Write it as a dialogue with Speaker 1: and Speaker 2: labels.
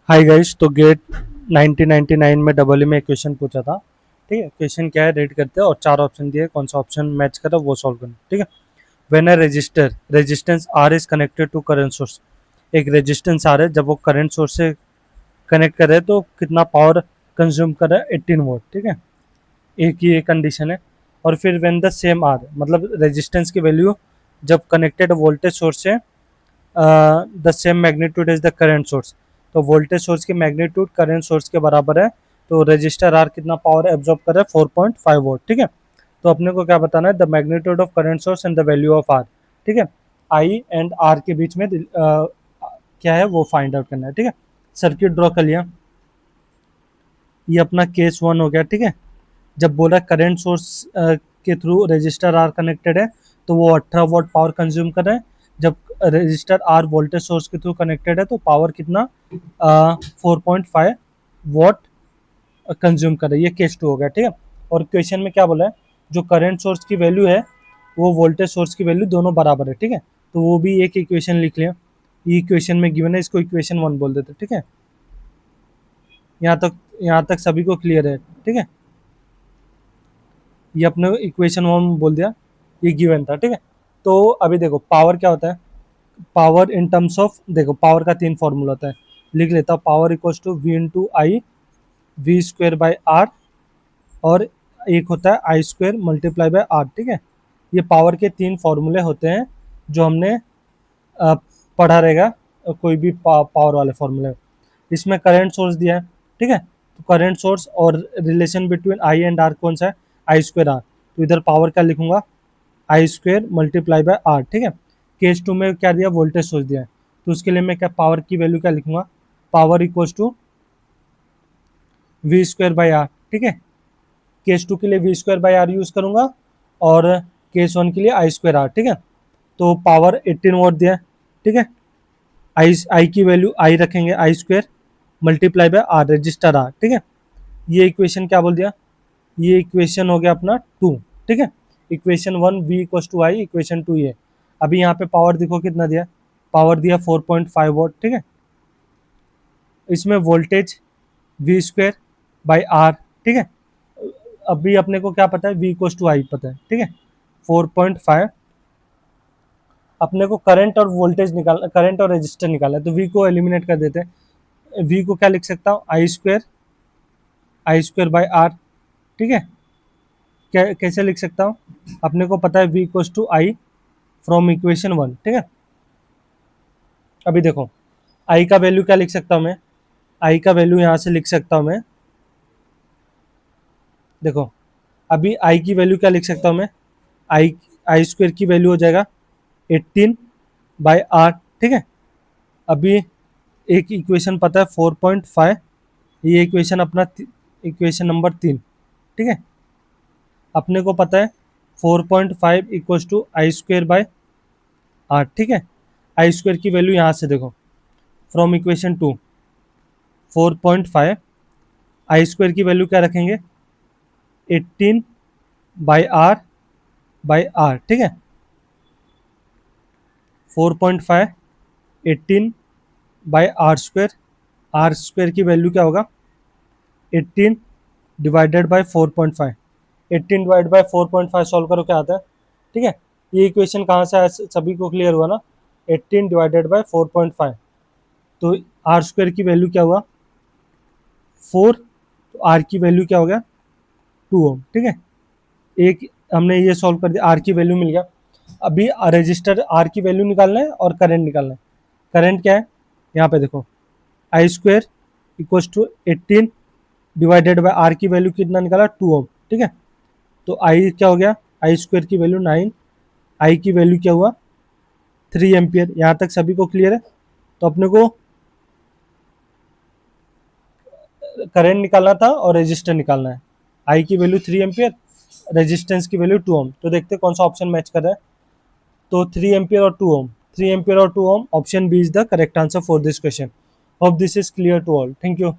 Speaker 1: Hi guys. तो gate 1999 में double में एक क्वेश्चन पूछा था। ठीक है, क्वेश्चन क्या है रीड करते हैं और चार ऑप्शन दिए, कौन सा ऑप्शन मैच कर रहा है वो सॉल्व करना। ठीक है। When a resistance R is connected to current source, एक रेजिस्टेंस आर है, जब वो करंट सोर्स से कनेक्ट कर रहे हैं तो कितना पावर कंज्यूम कर रहा है? 18 वोल्ट। ठीक है, एक ही एक कंडीशन है। और फिर व्हेन द सेम आर, मतलब रेजिस्टेंस की वैल्यू जब कनेक्टेड वोल्टेज सोर्स से the same magnitude is the current source, तो वोल्टेज सोर्स की मैग्नीट्यूड करंट सोर्स के बराबर है। तो रजिस्टर आर कितना पावर एब्जॉर्ब कर रहा है? 4.5 वोल्ट। ठीक है, तो अपने को क्या बताना है? The magnitude of current source and the value of R. ठीक है, आई एंड आर के बीच में क्या है वो फाइंड आउट करना है। ठीक है, सर्किट ड्रॉ कर लिया। ये अपना केस वन हो गया। ठीक है, जब बोला करंट सोर्स के थ्रू रजिस्टर आर कनेक्टेड है तो वो 18 वोल्ट पावर कंज्यूम कर रहे हैं। जब रजिस्टर आर वोल्टेज सोर्स के थ्रू कनेक्टेड है तो पावर कितना? 4.5 वोट कंज्यूम कर रहा है। ये केस टू हो गया। ठीक है, और क्वेश्चन में क्या बोला है? जो करंट सोर्स की वैल्यू है वो वोल्टेज सोर्स की वैल्यू दोनों बराबर है। ठीक है, तो वो भी एक इक्वेशन लिख लिया। ये इक्वेशन में गिवन है, इसको इक्वेशन वन बोल देते। ठीक है, यहाँ तक सभी को क्लियर है? ठीक है, ये अपने इक्वेशन वन बोल दिया, ये गिवन था। ठीक है, तो अभी देखो पावर क्या होता है। पावर इन टर्म्स ऑफ, देखो पावर का तीन फॉर्मूला होता है, लिख लेता हूँ। Power equals to V into I, V square by R, और एक होता है I square multiply by R. ठीक है, ये पावर के तीन फॉर्मूले होते हैं जो हमने अ, पढ़ा रहेगा। कोई भी पावर वाले फॉर्मूले। इसमें करंट सोर्स दिया है। ठीक है, तो करंट सोर्स और relation between I and R कौन सा है? I square R. तो इधर पावर क्या लिखूंगा? I square multiply by R. ठीक है, केस टू में क्या दिया? वोल्टेज सोर्स दिया है, तो उसके लिए मैं क्या पावर की वैल्यू क्या लिखूंगा? Power equals to V square by R. ठीक है, केस टू के लिए V square by R use करूंगा और केस वन के लिए आई स्क्वायर आर। ठीक है, तो पावर 18 वोट दिया है। ठीक है, आई की वैल्यू आई रखेंगे, I square multiply by R, resistor R. ठीक है, ये इक्वेशन क्या बोल दिया? ये इक्वेशन हो गया अपना टू। ठीक है, equation one V equals to I, equation two ये। अभी यहाँ पे पावर देखो कितना दिया? पावर दिया 4.5 वोट। ठीक है, इसमें voltage V square by R. ठीक है, अभी अपने को क्या पता है? वी इक्वस टू आई पता है। ठीक है, 4.5। अपने को करंट और वोल्टेज निकालना, करंट और रेजिस्टर निकालना है, तो वी को एलिमिनेट कर देते हैं। वी को क्या लिख सकता हूँ? आई स्क्वायर बाई आर। ठीक है, कैसे लिख सकता हूँ? अपने को पता है V equals to I from equation one. ठीक है, अभी देखो आई का वैल्यू क्या लिख सकता हूँ मैं? आई का वैल्यू यहाँ से लिख सकता हूँ मैं। देखो अभी आई की वैल्यू क्या लिख सकता हूँ मैं? आई आई स्क्वायर की वैल्यू हो जाएगा 18 बाई आर। ठीक है, अभी एक इक्वेशन पता है 4.5, ये इक्वेशन अपना इक्वेशन नंबर तीन। ठीक है, अपने को पता है 4.5 equals to I square by R. ठीक है, आई स्क्वायर की वैल्यू यहाँ से देखो, from equation two 4.5, I square की वैल्यू क्या रखेंगे? 18 बाई आर। ठीक है, 4.5 18 बाई आर स्क्वायर की वैल्यू क्या होगा? 18 divided by 4.5। 18 divide by 4.5 solve करो, क्या आता है? ठीक है, ये इक्वेशन कहाँ से आया? सभी को क्लियर हुआ ना? 18 डिवाइडेड बाई 4.5, तो आर स्क्वायर की वैल्यू क्या हुआ? 4। तो आर की वैल्यू क्या हो गया? 2 ओम। ठीक है, एक हमने ये सॉल्व कर दिया, आर की वैल्यू मिल गया। अभी रजिस्टर आर की वैल्यू निकालना है और करंट निकालना है। करंट क्या है? यहाँ पे देखो, I square equals to 18 divided by R की वैल्यू कितना निकाला? 2 ओम। ठीक है, तो आई क्या हो गया? आई स्क्वायर की वैल्यू 9, आई की वैल्यू क्या हुआ? 3 एम्पियर। यहाँ तक सभी को क्लियर है? तो अपने को करंट निकालना था और रेजिस्टर निकालना है। आई की वैल्यू 3 एम्पियर, रेजिस्टेंस की वैल्यू 2 ओम। तो देखते हैं कौन सा ऑप्शन मैच कर रहा है। तो 3 एम्पियर और 2 ओम, 3 एम्पियर और 2 ohm, option B is the correct answer for this question. Hope this is clear to all. Thank you.